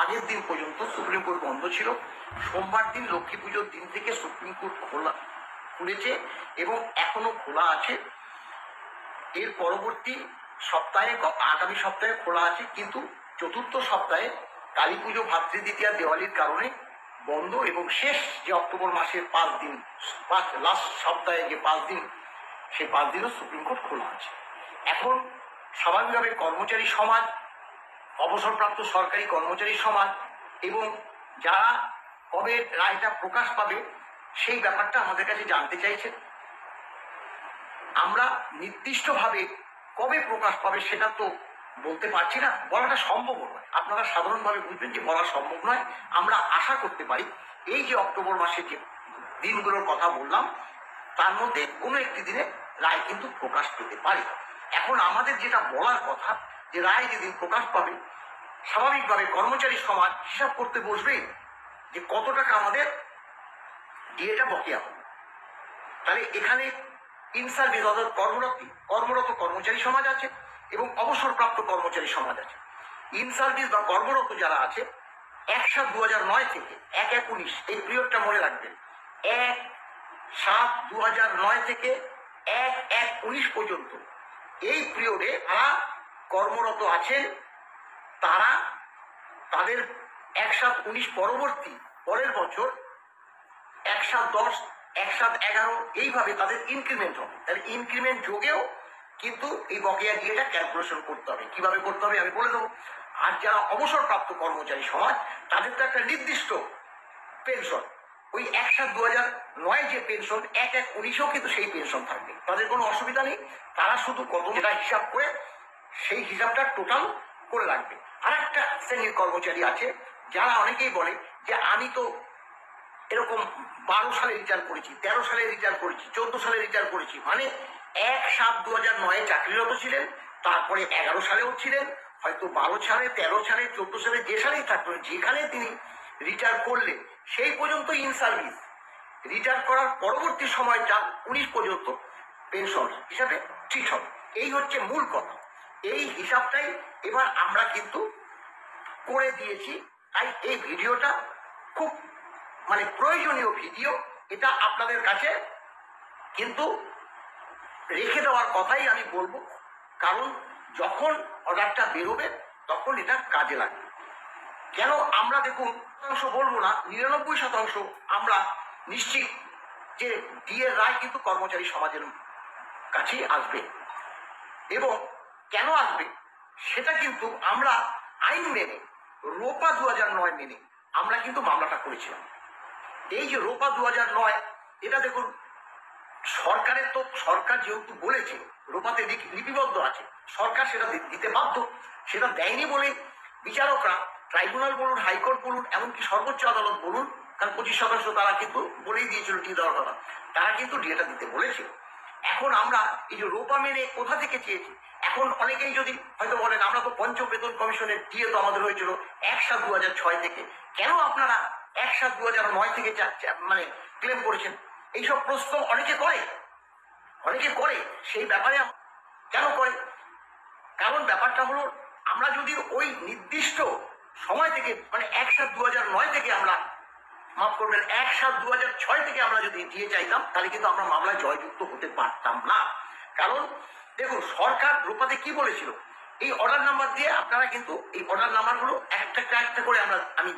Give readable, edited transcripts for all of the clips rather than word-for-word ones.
আগের দিন পর্যন্ত সুপ্রিম কোর্ট বন্ধ ছিল। সোমবার দিন লক্ষ্মী পুজোর দিন থেকে সুপ্রিম কোর্ট খুলেছে এবং এখনো খোলা আছে। এর পরবর্তী সপ্তাহে আগামী সপ্তাহে খোলা আছে, কিন্তু চতুর্থ সপ্তাহে কালী পুজো, ভাতৃদ্বিতীয়া, দেওয়ালির কারণে বন্ধ। এবং শেষ যে অক্টোবর মাসের 5 দিন, লাস্ট সপ্তাহে যে 5 দিন, সেই 5 দিনও সুপ্রিম কোর্ট খোলা আছে। এখন স্বাভাবিকভাবে কর্মচারী সমাজ, অবসরপ্রাপ্ত সরকারি কর্মচারী সমাজ এবং যারা কবে রায়টা প্রকাশ পাবে সেই ব্যাপারটা আমাদের কাছে জানতে চাইছেন। আমরা নির্দিষ্টভাবে কবে প্রকাশ পাবে সেটা তো বলতে পারছি না, বলাটা সম্ভব নয়। আপনারা সাধারণভাবে বুঝবেন যে বলা সম্ভব নয়। আমরা আশা করতে পারি এই যে অক্টোবর মাসে যে দিনগুলোর কথা বললাম তার মধ্যে কোনো একটি দিনে রায় কিন্তু প্রকাশ পেতে পারে। এখন আমাদের যেটা বলার কথা, যে রায় যেদিন প্রকাশ পাবে স্বাভাবিকভাবে কর্মচারী সমাজ হিসাব করতে বসবে যে কত টাকা আমাদের ডিএটা বকেয়া হবে। তাহলে এখানে ইনসার্ভিস অর্থাৎ কর্মরত কর্মচারী সমাজ আছে এবং অবসরপ্রাপ্ত কর্মচারী সমাজ আছে। ইনসার্ভিস বা কর্মরত যারা আছে 1/7/2009 থেকে 1/1/19 এই পিরিয়ডটা মনে রাখবেন। 1/7/2009 থেকে 1/1/19 পর্যন্ত এই পিরিয়ডে যারা কর্মরত আছেন তারা তাদের 1/7/19 পরবর্তী পরের বছর 1/7/10, 1/7/11 এইভাবে তাদের ইনক্রিমেন্ট হবে। তাহলে ইনক্রিমেন্ট যোগেও কিন্তু এই বকেয়া ডিএটা ক্যালকুলেশন করতে হবে। কিভাবে করতে হবে আমি বলে দেবো। আর যারা অবসরপ্রাপ্ত কর্মচারী সমাজ তাদের তো একটা নির্দিষ্ট পেনশন, ওই 1/7/2009 যে পেনশন 1/1/19 কিন্তু সেই পেনশন থাকবে, তাদের কোনো অসুবিধা নেই। তারা শুধু কত যেটা হিসাব করে সেই হিসাবটা টোটাল করে রাখবে। আর একটা শ্রেণীর কর্মচারী আছে যারা অনেকেই বলে যে আমি তো এরকম 12 সালে রিটার্ন করেছি, 13 সালে রিটার্ন করেছি, 14 সালে রিটার্ন করেছি, মানে 1/7/2009 চাকরিরত ছিলেন, তারপরে 11 সালেও ছিলেন, হয়তো 12 সালে, 13 সালে, 14 সালে, যে সালেই থাকবেন, যেখানে তিনি রিটার্ন করলেন সেই পর্যন্ত ইন সার্ভিস, রিটার্ন করার পরবর্তী সময়টা 19 পর্যন্ত পেনশন হিসাবে ঠিক হবে। এই হচ্ছে মূল কথা। এই হিসাবটাই এবার আমরা কিন্তু করে দিয়েছি। তাই এই ভিডিওটা খুব প্রয়োজনীয় ভিডিও, এটা আপনাদের কাছে কিন্তু রেখে দেওয়ার কথাই আমি বলবো, কারণ যখন অর্ডারটা বেরোবে তখন এটা কাজে লাগবে। কেন আমরা দেখুন শতাংশ বলবো না, 99% আমরা নিশ্চিত যে ডিএর রায় কিন্তু কর্মচারী সমাজের কাছেই আসবে। এবং কেন আসবে সেটা কিন্তু আমরা আইন মেনে, রোপা 2009 মেনে আমরা কিন্তু মামলাটা করেছিলাম। এই যে রোপা 2009, এটা দেখুন সরকারের তো, সরকার যেহেতু বলেছে, রোপাতে লিপিবদ্ধ আছে, সরকার সেটা দিতে বাধ্য। সেটা দেয়নি বলে বিচারকরা, ট্রাইব্যুনাল বলুন, হাইকোর্ট বলুন, এমনকি সর্বোচ্চ আদালত বলুন, কারণ 25% তারা কিন্তু বলেই দিয়েছিল ডি দেওয়ার কথা, তারা কিন্তু ডিএটা দিতে বলেছিল। এখন আমরা এই যে রোপা মেনে কোথা থেকে চেয়েছি, এখন অনেকেই যদি হয়তো বলেন আমরা তো পঞ্চম বেতন কমিশনের ডিএ তো আমাদের হয়েছিল 1/7/2006 থেকে, কেন আপনারা 1/7/2009 থেকে ক্লেম করেছেন? এইসব প্রশ্ন অনেকে করে। সেই ব্যাপারে কেন করে? কারণ ব্যাপারটা হলো, আমরা যদি ওই নির্দিষ্ট সময় থেকে 1/7/2009 থেকে আমরা, মাফ করবেন, 1/7/2006 থেকে আমরা যদি দিয়ে চাইতাম, তাহলে কিন্তু আমরা মামলায় জয়যুক্ত হতে পারতাম না। কারণ দেখুন সরকার রূপাতে কি বলেছিল, এই অর্ডার নাম্বার দিয়ে আপনারা কিন্তু এই অর্ডার নাম্বারগুলো একটা করে আমি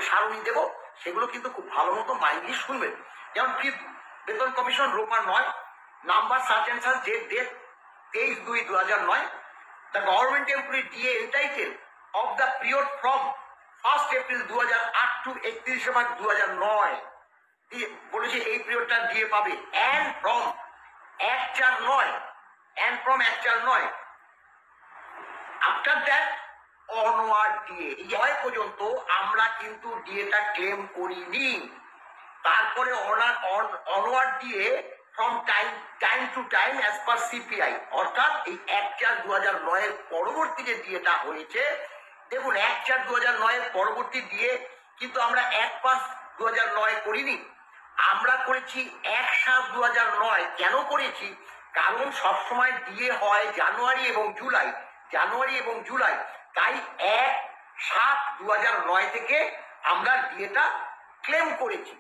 সারণী দেবো, সেগুলো কিন্তু খুব ভালো মতো মাইন্ড দিয়ে শুনবেন। যেমন বেতন কমিশন রোপা 9 number search and search date 23/2/2009, the government employee DA entitled of the period from 1st April 2008 to 31 March 2009 বলেছে এই পিরিয়ডটা ডিএ পাবে। and from 1/4/9 after that onward DA, এই 9 পর্যন্ত আমরা কিন্তু ডিএটা ক্লেম করিনি। তারপরে onward DA from time to time as per CPI, অর্থাৎ এই 1/4/2009 পরবর্তী যে ডিএটা হয়েছে, দেখুন 1/4/2009 পরবর্তী ডিএ কিন্তু আমরা 1/5/2009 করিনি, আমরা করেছি 1/7/2009। কেন করেছি? কারণ সবসময় ডিএ হয় জানুয়ারি এবং জুলাই, তাই 7/2009 থেকে আমরা ডিএটা ক্লেম করেছি।